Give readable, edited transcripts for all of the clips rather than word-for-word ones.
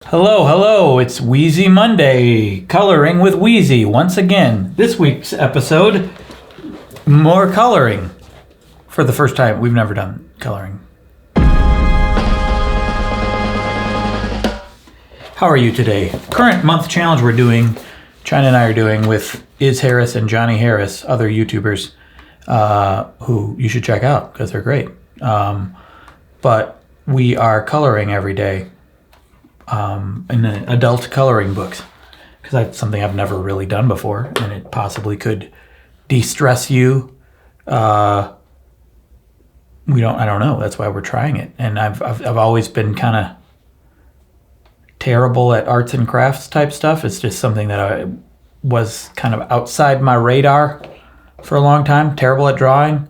Hello, it's Wheezy Monday, coloring with Wheezy once again. This week's episode, more coloring. For the first time, we've never done coloring. How are you today? Current month challenge we're doing, China and I are doing with Iz Harris and Johnny Harris, other YouTubers who you should check out because they're great. But we are coloring every day. In the adult coloring books, because that's something I've never really done before, and it possibly could de-stress you. I don't know. That's why we're trying it, and I've always been kind of terrible at arts and crafts type stuff. It's just something that I was kind of outside my radar for a long time. Terrible at drawing,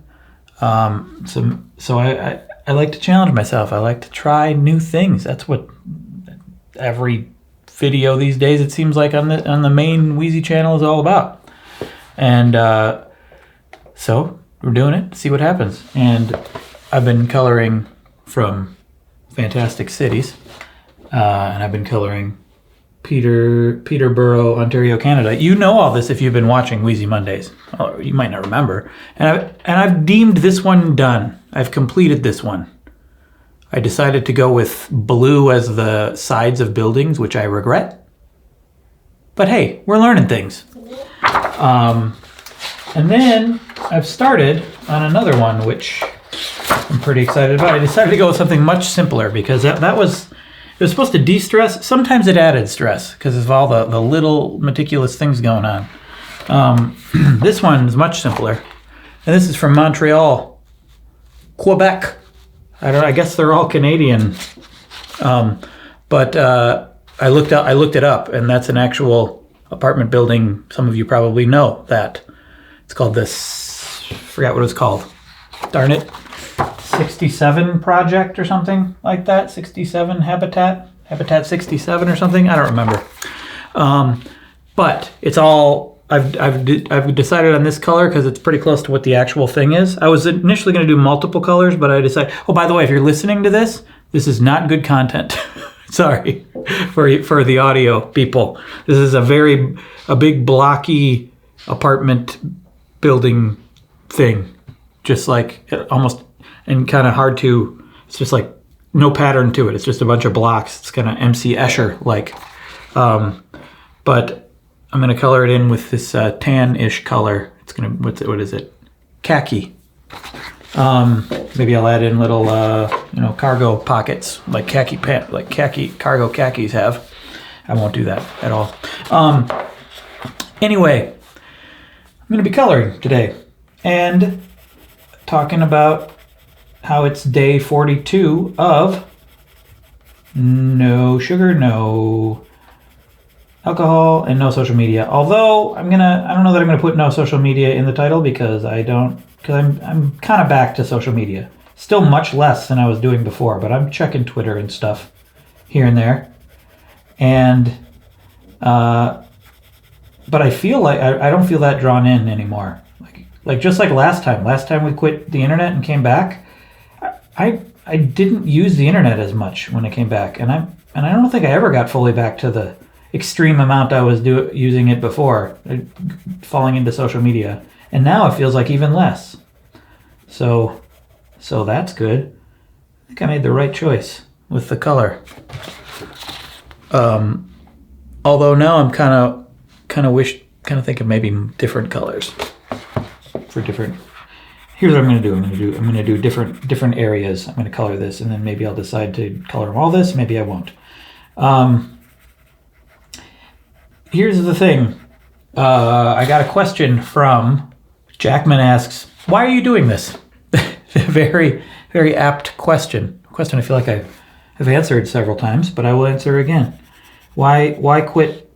so I like to challenge myself. I like to try new things. That's what every video these days, it seems like, on the main Wheezy channel is all about. And so we're doing it, see what happens. And I've been coloring from fantastic cities, and I've been coloring Peterborough, Ontario, Canada. You know all this if you've been watching Wheezy Mondays. Oh, you might not remember. And I've deemed this one done. I've completed this one. I decided to go with blue as the sides of buildings, which I regret. But hey, we're learning things. And then I've started on another one, which I'm pretty excited about. I decided to go with something much simpler because it was supposed to de-stress. Sometimes it added stress because of all the little meticulous things going on. This one is much simpler. And this is from Montreal, Quebec. I guess they're all Canadian, but I looked it up, and that's an actual apartment building. Some of you probably know that. It's called forgot what it's called. Darn it, 67 Project or something like that. 67 Habitat 67 or something. I don't remember. But it's all. I've decided on this color because it's pretty close to what the actual thing is. I was initially going to do multiple colors, but I decided, oh, by the way, if you're listening to this is not good content. Sorry for the audio people. This is a big blocky apartment building thing. Just like almost, and kind of hard to, it's just like no pattern to it. It's just a bunch of blocks. It's kind of MC Escher like. But I'm going to color it in with this tan-ish color. It's going to, what is it? Khaki. Maybe I'll add in little, cargo pockets like cargo khakis have. I won't do that at all. Anyway, I'm going to be coloring today and talking about how it's day 42 of no sugar, no alcohol, and no social media. Although I don't know that I'm gonna put no social media in the title because I'm kind of back to social media. Still much less than I was doing before, but I'm checking Twitter and stuff here and there. And but I feel like I don't feel that drawn in anymore. Like just like last time. Last time we quit the internet and came back, I didn't use the internet as much when I came back, and I don't think I ever got fully back to the extreme amount I was using it before, falling into social media. And now it feels like even less. So that's good. I think I made the right choice with the color. Although now I'm kind of thinking maybe different colors for different. Here's what I'm going to do. I'm going to do different areas. I'm going to color this, and then maybe I'll decide to color them all this. Maybe I won't. Here's the thing. I got a question from Jackman asks, why are you doing this? Very, very apt question. Question I feel like I have answered several times, but I will answer again. Why quit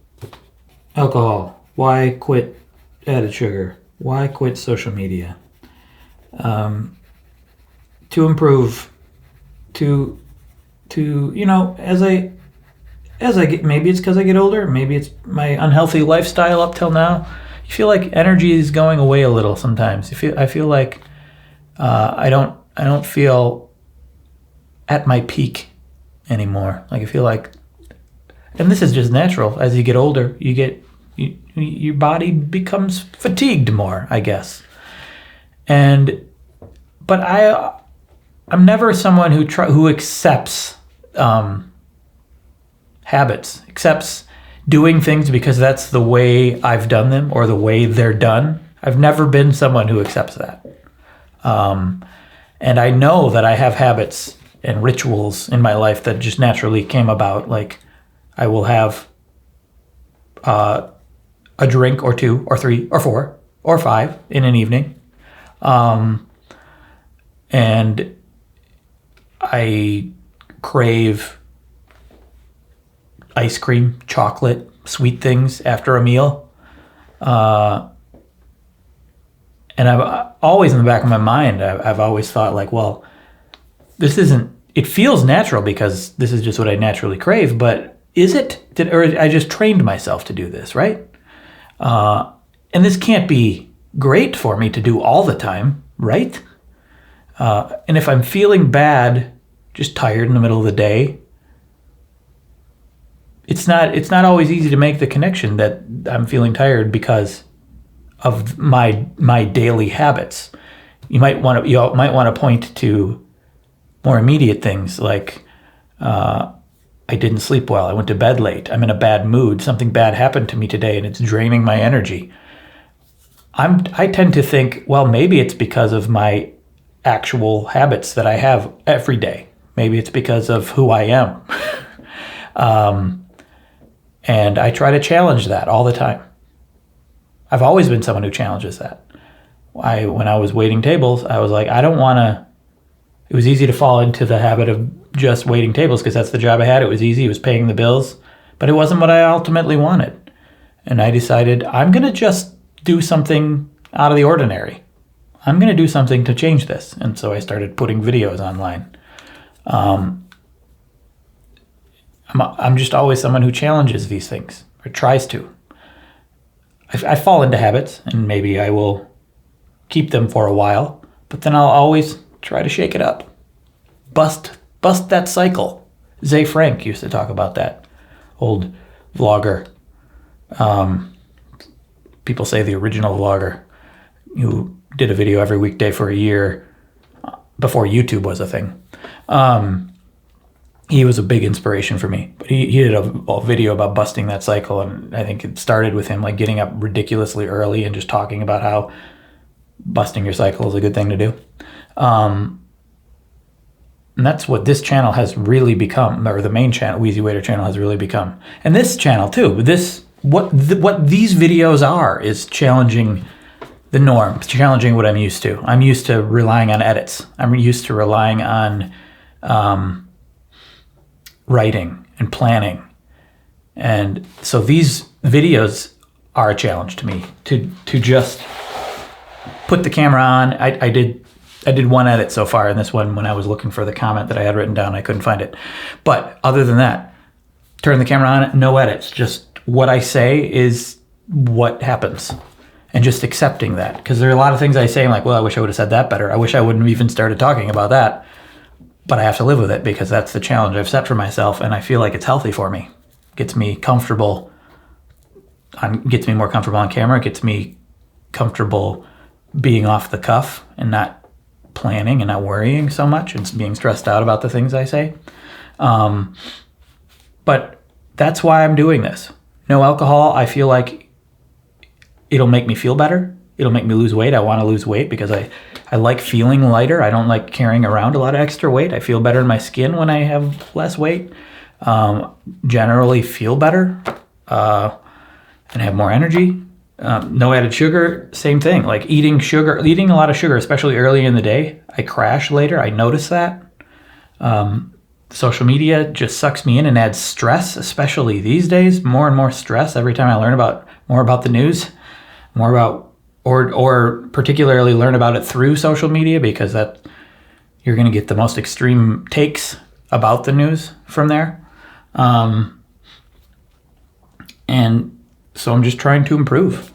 alcohol? Why quit added sugar? Why quit social media? To improve, to as I get, maybe it's because I get older, maybe it's my unhealthy lifestyle up till now. You feel like energy is going away a little sometimes. I feel like I don't feel at my peak anymore. Like I feel like And this is just natural. As you get older, your body becomes fatigued more, I guess. But I'm never someone who accepts habits, accepts doing things because that's the way I've done them or the way they're done. I've never been someone who accepts that. And I know that I have habits and rituals in my life that just naturally came about. Like I will have a drink or 2 or 3 or 4 or 5 in an evening. And I crave ice cream, chocolate, sweet things after a meal. And I've always in the back of my mind, I've always thought like, well, it feels natural because this is just what I naturally crave, but is it? Or I just trained myself to do this, right? And this can't be great for me to do all the time, right? And if I'm feeling bad, just tired in the middle of the day, it's not always easy to make the connection that I'm feeling tired because of my daily habits. You might want to point to more immediate things like I didn't sleep well. I went to bed late. I'm in a bad mood. Something bad happened to me today, and it's draining my energy. I tend to think, well, maybe it's because of my actual habits that I have every day. Maybe it's because of who I am. And I try to challenge that all the time. I've always been someone who challenges that. When I was waiting tables, I was like, I don't want to. It was easy to fall into the habit of just waiting tables because that's the job I had. It was easy. It was paying the bills. But it wasn't what I ultimately wanted. And I decided I'm going to just do something out of the ordinary. I'm going to do something to change this. And so I started putting videos online. I'm just always someone who challenges these things or tries to. I fall into habits and maybe I will keep them for a while, but then I'll always try to shake it up. Bust that cycle. Zay Frank used to talk about that. Old vlogger. People say the original vlogger who did a video every weekday for a year before YouTube was a thing. He was a big inspiration for me. But he did a video about busting that cycle, and I think it started with him like getting up ridiculously early and just talking about how busting your cycle is a good thing to do. And that's what this channel has really become, or the main channel, Wheezy Waiter channel, has really become. And this channel too. What these videos are is challenging the norm, challenging what I'm used to. I'm used to relying on edits. I'm used to relying on writing and planning. And so these videos are a challenge to me to just put the camera on. I did one edit so far in this one when I was looking for the comment that I had written down. I couldn't find it. But other than that, turn the camera on, no edits. Just what I say is what happens. And just accepting that. Because there are a lot of things I say, I'm like, well, I wish I would have said that better. I wish I wouldn't have even started talking about that. But I have to live with it because that's the challenge I've set for myself, and I feel like it's healthy for me. Gets me comfortable. Gets me more comfortable on camera. Gets me comfortable being off the cuff and not planning and not worrying so much and being stressed out about the things I say. But that's why I'm doing this. No alcohol. I feel like it'll make me feel better. It'll make me lose weight. I want to lose weight because I like feeling lighter. I don't like carrying around a lot of extra weight. I feel better in my skin when I have less weight. Generally feel better and have more energy. No added sugar, same thing. Like eating a lot of sugar, especially early in the day, I crash later. I notice that. Social media just sucks me in and adds stress, especially these days. More and more stress every time I learn more about the news, more about or particularly learn about it through social media, because that you're going to get the most extreme takes about the news from there. And so I'm just trying to improve.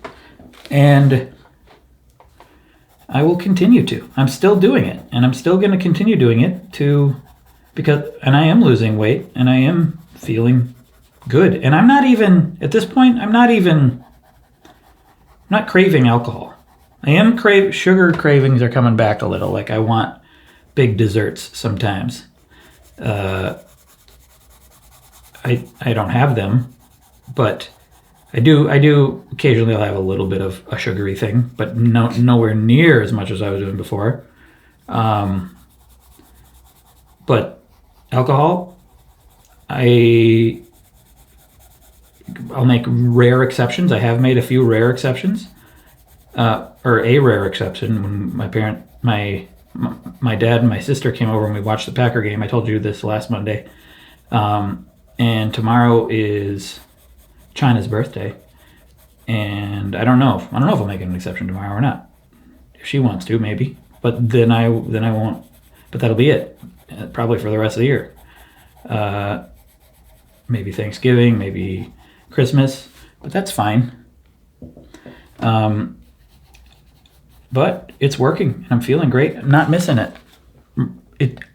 And I will continue to. I'm still doing it, and I'm still going to continue doing it and I am losing weight, and I am feeling good. And I'm not even, at this point, I'm not craving alcohol. I am sugar cravings are coming back a little. Like I want big desserts sometimes. I don't have them, but I do occasionally. I'll have a little bit of a sugary thing, but nowhere near as much as I was doing before. But alcohol, I'll make rare exceptions. I have made a few rare exceptions, or a rare exception when my dad and my sister came over and we watched the Packer game. I told you this last Monday. And tomorrow is China's birthday. And I don't know if I'll make an exception tomorrow or not. If she wants to, maybe. But then I won't. But that'll be it. Probably for the rest of the year. Maybe Thanksgiving, maybe Christmas. But that's fine. But it's working, and I'm feeling great. I'm not missing it.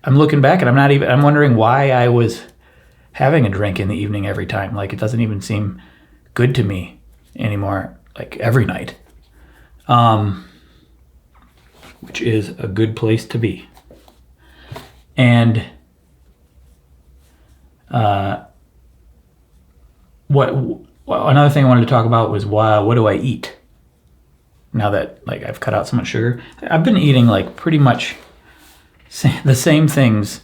I'm looking back, and I'm wondering why I was having a drink in the evening every time. Like, it doesn't even seem good to me anymore, like every night. Which is a good place to be. And another thing I wanted to talk about was what do I eat? Now that like I've cut out so much sugar, I've been eating like pretty much the same things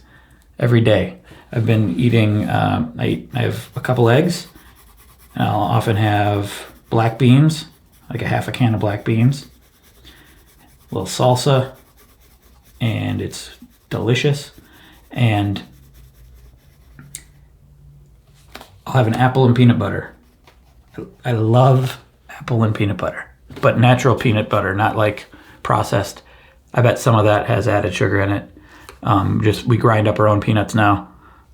every day. I've been eating. I have a couple eggs. I'll often have black beans, like a half a can of black beans, a little salsa, and it's delicious. And I'll have an apple and peanut butter. I love apple and peanut butter. But natural peanut butter, not like processed. I bet some of that has added sugar in it. We grind up our own peanuts now,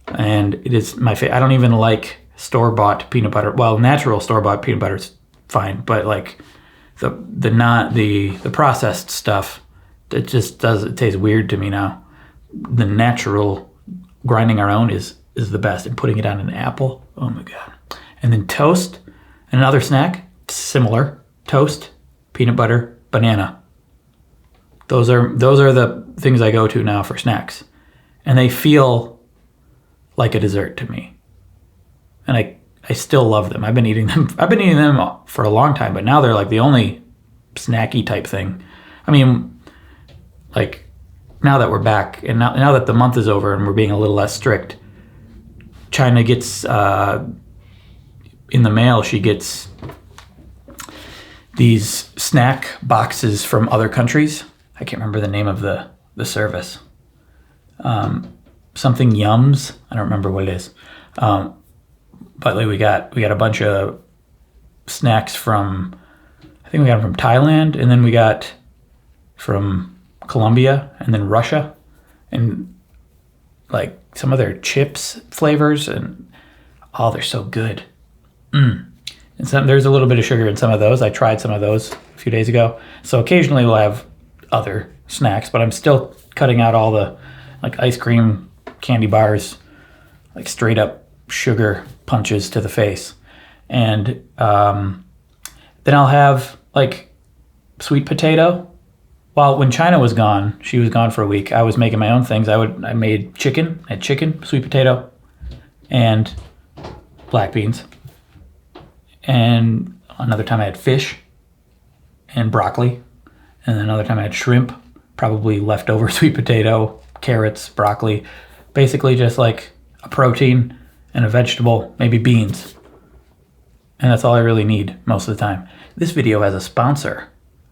and it is my favorite. I don't even like store-bought peanut butter. Well, natural store-bought peanut butter is fine, but like the processed stuff, it tastes weird to me now. The natural grinding our own is the best, and putting it on an apple. Oh my god! And then toast, and another snack similar. Toast, peanut butter, banana. Those are the things I go to now for snacks. And they feel like a dessert to me. And I still love them. I've been eating them for a long time, but now they're like the only snacky type thing. I mean, like now that we're back and now that the month is over and we're being a little less strict, China gets in the mail, she gets these snack boxes from other countries. I can't remember the name of the service. Something Yums. I don't remember what it is. But like we got a bunch of snacks from, I think we got them from Thailand, and then we got from Colombia, and then Russia, and like some of their chips flavors, and they're so good. And there's a little bit of sugar in some of those. I tried some of those a few days ago. So occasionally we'll have other snacks, but I'm still cutting out all the like ice cream, candy bars, like straight up sugar punches to the face. And then I'll have like sweet potato. Well, when China was gone, she was gone for a week, I was making my own things. I made chicken. I had chicken, sweet potato, and black beans. And another time I had fish and broccoli. And another time I had shrimp, probably leftover sweet potato, carrots, broccoli. Basically just like a protein and a vegetable, maybe beans. And that's all I really need most of the time. This video has a sponsor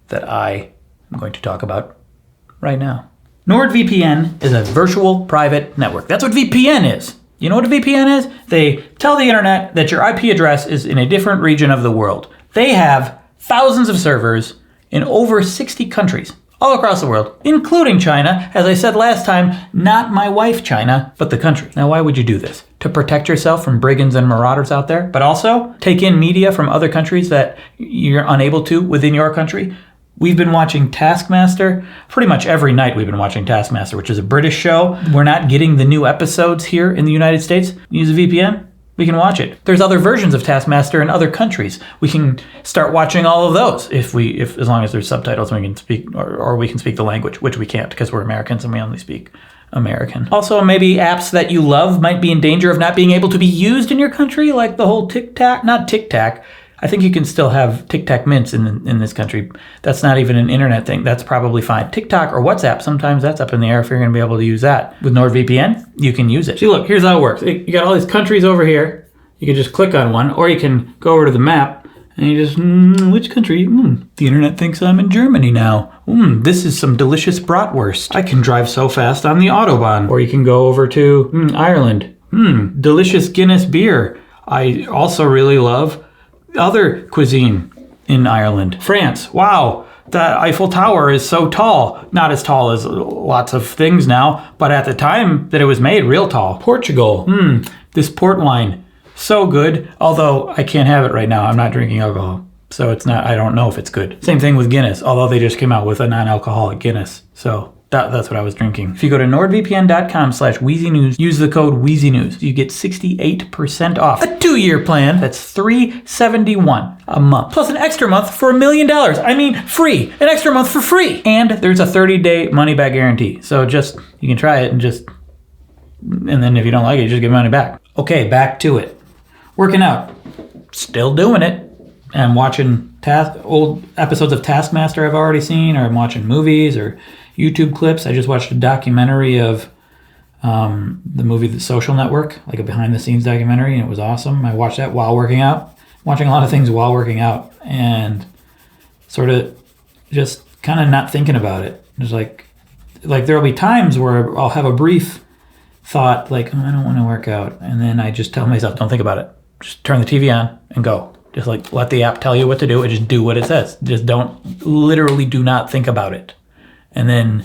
that I am going to talk about right now. NordVPN is a virtual private network. That's what VPN is. You know what a VPN is? They tell the internet that your IP address is in a different region of the world. They have thousands of servers in over 60 countries, all across the world, including China. As I said last time, not my wife China, but the country. Now, why would you do this? To protect yourself from brigands and marauders out there, but also take in media from other countries that you're unable to within your country? We've been watching Taskmaster. Pretty much every night we've been watching Taskmaster, which is a British show. We're not getting the new episodes here in the United States. Use a VPN. We can watch it. There's other versions of Taskmaster in other countries. We can start watching all of those if as long as there's subtitles and we can speak or we can speak the language, which we can't because we're Americans and we only speak American. Also, maybe apps that you love might be in danger of not being able to be used in your country, like the whole not TikTok. I think you can still have Tic Tac mints in this country. That's not even an internet thing. That's probably fine. TikTok or WhatsApp, sometimes that's up in the air if you're going to be able to use that. With NordVPN, you can use it. See, look, here's how it works. You got all these countries over here. You can just click on one, or you can go over to the map and you just, which country? The internet thinks I'm in Germany now. This is some delicious bratwurst. I can drive so fast on the Autobahn. Or you can go over to Ireland. Delicious Guinness beer. I also really love other cuisine in Ireland. France, wow, the Eiffel Tower is so tall. Not as tall as lots of things now, but at the time that it was made, real tall. Portugal, this port wine, so good, although I can't have it right now. I'm not drinking alcohol, so it's not, I don't know if it's good. Same thing with Guinness, although they just came out with a non-alcoholic Guinness, so that's what I was drinking. If you go to nordvpn.com/WheezyNews, use the code WheezyNews. You get 68% off. A 2-year plan, that's $371 a month. Plus an extra month for $1 million. I mean, free. An extra month for free. And there's a 30-day money-back guarantee. So you can try it and then if you don't like it, just give money back. Okay, back to it. Working out. Still doing it. I'm watching old episodes of Taskmaster I've already seen, or I'm watching movies or YouTube clips. I just watched a documentary of the movie The Social Network, like a behind-the-scenes documentary, and it was awesome. I watched that while working out. Watching a lot of things while working out, and sort of just kind of not thinking about it. It's like there'll be times where I'll have a brief thought, like, I don't want to work out, and then I just tell myself, don't think about it. Just turn the TV on and go. Just like let the app tell you what to do and just do what it says. Just do not think about it. And then,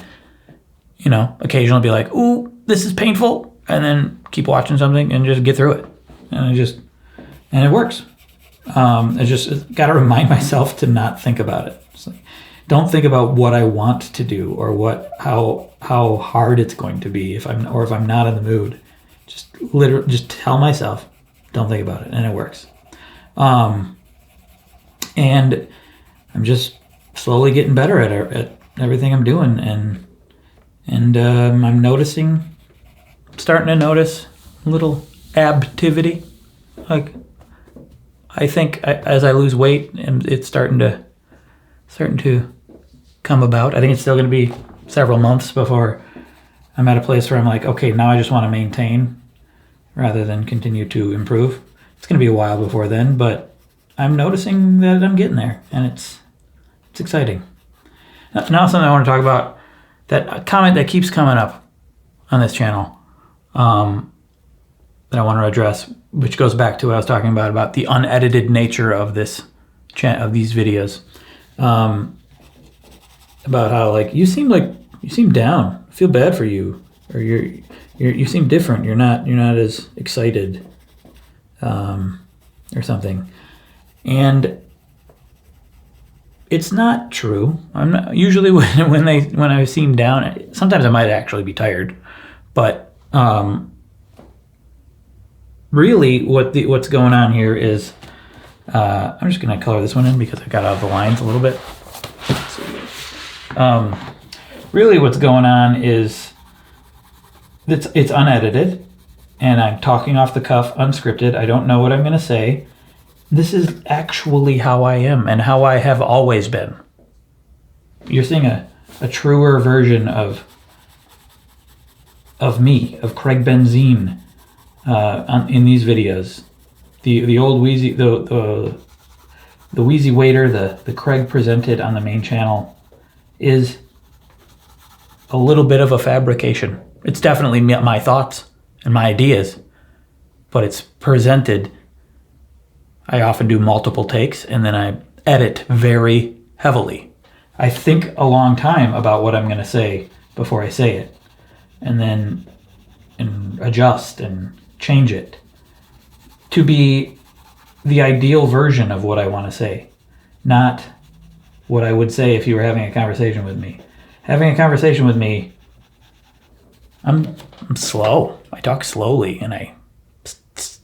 occasionally be like, ooh, this is painful. And then keep watching something and just get through it. And it works. I just got to remind myself to not think about it. It's like, don't think about what I want to do or how hard it's going to be if I'm not in the mood. Just tell myself, don't think about it. And it works. And I'm just slowly getting better at everything I'm doing, and I'm starting to notice a little abtivity. Like, I think as I lose weight, and it's starting to come about. I think it's still going to be several months before I'm at a place where I'm like, okay, now I just want to maintain rather than continue to improve. It's going to be a while before then, but I'm noticing that I'm getting there, and it's exciting. Now something I want to talk about, that comment that keeps coming up on this channel that I want to address, which goes back to what I was talking about the unedited nature of these videos. About how, like, you seem down. I feel bad for you, or you seem different. You're not as excited, or something. And it's not true. I'm not usually when I seem down. Sometimes I might actually be tired, but really, what's going on here is I'm just gonna color this one in because I got out of the lines a little bit. Let's see. Really, what's going on is it's unedited, and I'm talking off the cuff, unscripted. I don't know what I'm gonna say. This is actually how I am and how I have always been. You're seeing a truer version of me, of Craig Benzine, in these videos. The old Wheezy, the Wheezy waiter, the Craig presented on the main channel is a little bit of a fabrication. It's definitely my thoughts and my ideas, but it's presented. I often do multiple takes, and then I edit very heavily. I think a long time about what I'm going to say before I say it, and then adjust and change it to be the ideal version of what I want to say, not what I would say if you were having a conversation with me. Having a conversation with me, I'm slow. I talk slowly, and I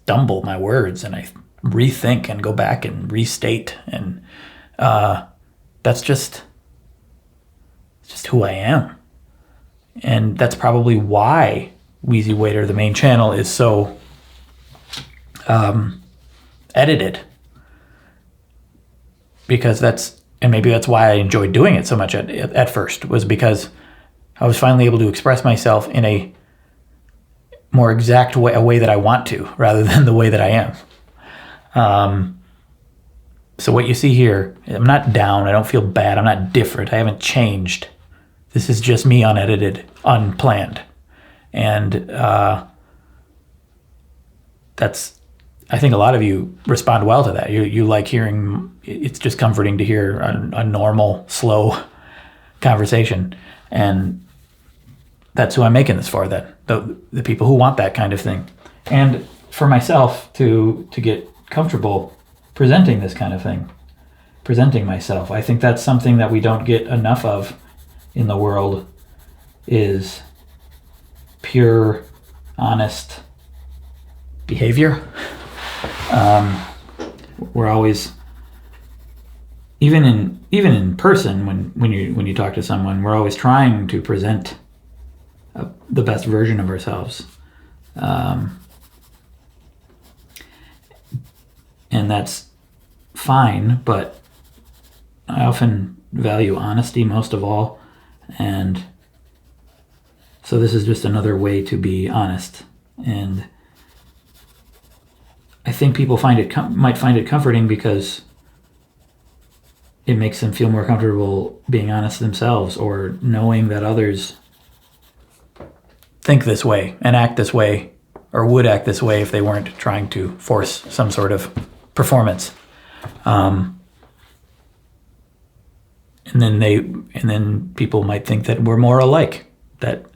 stumble my words and I rethink and go back and restate. And that's just who I am. And that's probably why Wheezy Waiter, the main channel, is so edited. Because maybe that's why I enjoyed doing it so much at first, was because I was finally able to express myself in a more exact way, a way that I want to, rather than the way that I am. So what you see here, I'm not down, I don't feel bad, I'm not different, I haven't changed. This is just me unedited, unplanned. And I think a lot of you respond well to that. You like hearing, it's just comforting to hear a normal, slow conversation. And that's who I'm making this for, then. The people who want that kind of thing. And for myself to get comfortable presenting this kind of thing, presenting myself, I think that's something that we don't get enough of in the world, is pure, honest behavior. We're always, even in person, when you talk to someone, we're always trying to present the best version of ourselves, and that's fine. But I often value honesty most of all, and so this is just another way to be honest. And I think people might find it comforting because it makes them feel more comfortable being honest themselves, or knowing that others think this way and act this way, or would act this way if they weren't trying to force some sort of performance. And then people might think that we're more alike, that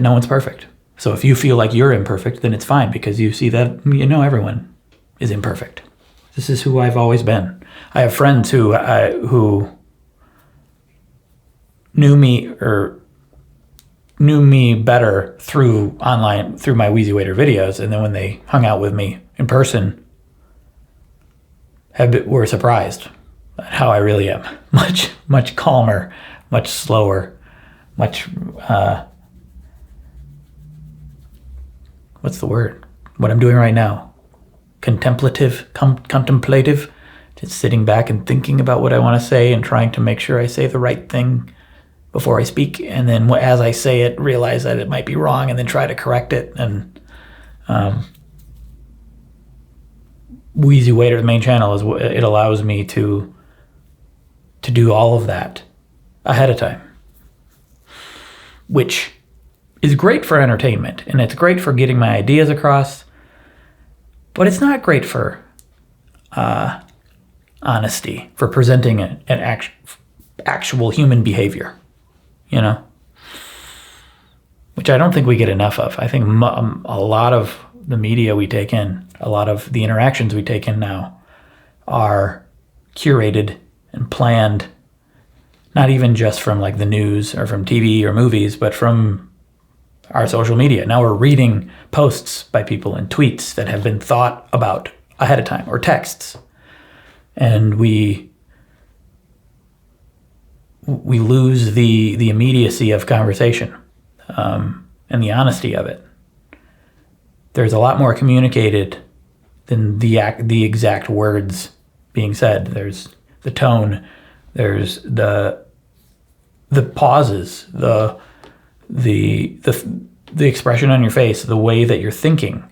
no one's perfect. So if you feel like you're imperfect, then it's fine, because you see that, everyone is imperfect. This is who I've always been. I have friends who knew me better through my Wheezy Waiter videos, and then when they hung out with me in person, were surprised at how I really am. Much calmer, much slower, much what's the word? What I'm doing right now. Contemplative, just sitting back and thinking about what I want to say and trying to make sure I say the right thing before I speak. And then as I say it, realize that it might be wrong and then try to correct it. And Wheezy Waiter, the main channel, it allows me to do all of that ahead of time, which is great for entertainment, and it's great for getting my ideas across, but it's not great for honesty, for presenting an actual human behavior, which I don't think we get enough of. I think a lot of the media we take in, a lot of the interactions we take in now are curated and planned, not even just from like the news or from TV or movies, but from our social media. Now we're reading posts by people and tweets that have been thought about ahead of time, or texts. And we lose the immediacy of conversation, and the honesty of it. There's a lot more communicated than the exact words being said. There's the tone, there's the pauses, the expression on your face, the way that you're thinking,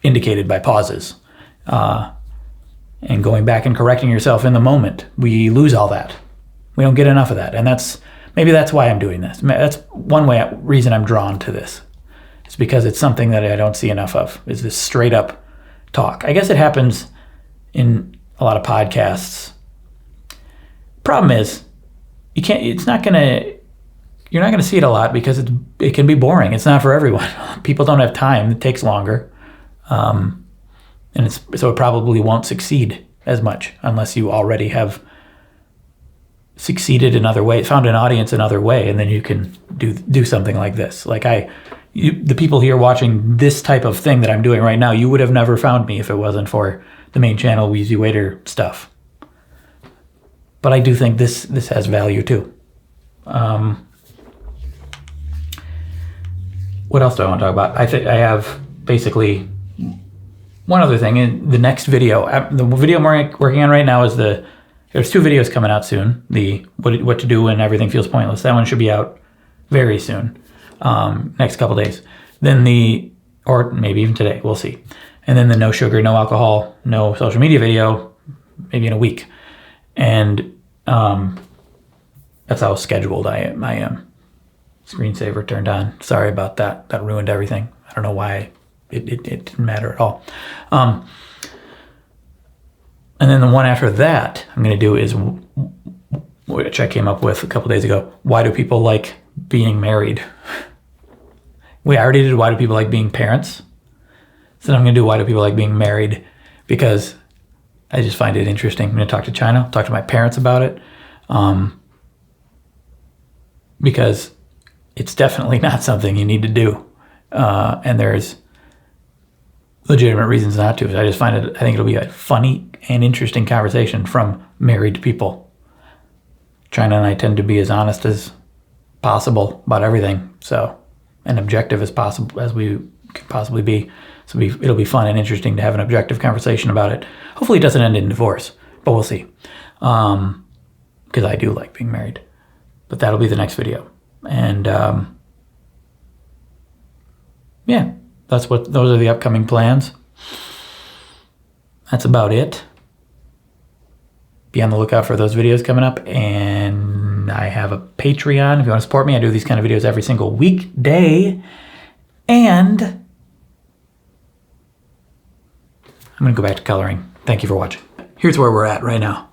indicated by pauses, and going back and correcting yourself in the moment. We lose all that. We don't get enough of that, and maybe that's why I'm doing this. That's one reason I'm drawn to this. It's because it's something that I don't see enough of, is this straight up talk. I guess it happens in a lot of podcasts. Problem is, you're not gonna see it a lot because it can be boring. It's not for everyone. People don't have time. It takes longer, so it probably won't succeed as much unless you already have succeeded in other ways, found an audience another way, and then you can do something like this. Like the people here watching this type of thing that I'm doing right now, you would have never found me if it wasn't for the main channel Wheezy Waiter stuff. But I do think this has value too. What else do I want to talk about? I think I have basically one other thing. In the next video, the video I'm working on right now is there's 2 videos coming out soon. The what to do when everything feels pointless. That one should be out very soon, next couple days. Then or maybe even today, we'll see. And then the no sugar, no alcohol, no social media video, maybe in a week. And that's how scheduled I am. Screensaver turned on. Sorry about that. That ruined everything. I don't know why it didn't matter at all. And then the one after that I'm going to do is, which I came up with a couple days ago, why do people like being married? I already did why do people like being parents. So I'm going to do why do people like being married, because I just find it interesting. I'm going to talk to China, talk to my parents about it, because it's definitely not something you need to do. And there's legitimate reasons not to. I think it'll be a funny and interesting conversation from married people. China and I tend to be as honest as possible about everything, and objective as possible as we could possibly be. So it'll be fun and interesting to have an objective conversation about it. Hopefully it doesn't end in divorce, but we'll see. Because I do like being married. But that'll be the next video. And yeah, those are the upcoming plans. That's about it. Be on the lookout for those videos coming up. And I have a Patreon if you want to support me. I do these kind of videos every single weekday. And I'm going to go back to coloring. Thank you for watching. Here's where we're at right now.